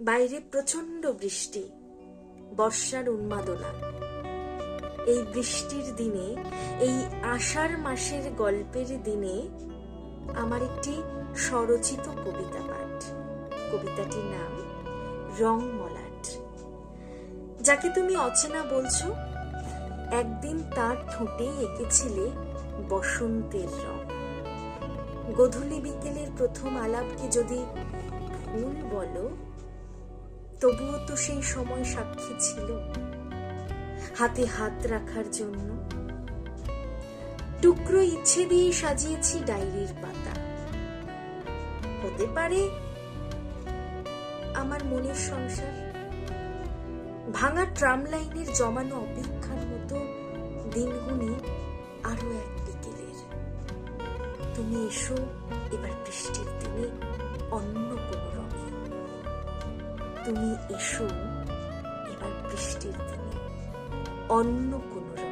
বাইরে প্রচন্ড বৃষ্টি, বর্ষার উন্মাদনা। এই বৃষ্টির দিনে, এই আষাঢ় মাসের গল্পের দিনে আমার একটি স্বরচিত কবিতা পাঠ। কবিতাটির নাম রং মলাট। যাকে তুমি অচেনা বলছো, একদিন তার ঠোঁটে এঁকেছিলে বসন্তের রং। গধূলি বিকেলের প্রথম আলাপকে যদি ভুল বলো, তবুও তো সেই সময় সাক্ষী ছিল হাতে হাত রাখার জন্য। টুকরো ইচ্ছে দিয়ে সাজিয়েছি ডায়েরির পাতা। হতে পারে আমার মনের সংসার ভাঙা ট্রাম লাইনের জমানো অপেক্ষার মতো দিনগুনি আরো এক বিকেলের। তুমি এসো এবার বৃষ্টির দিনে অন্য কোনো রঙে। তুমি এসো এবার বৃষ্টির দিনে অন্য কোনো রঙে।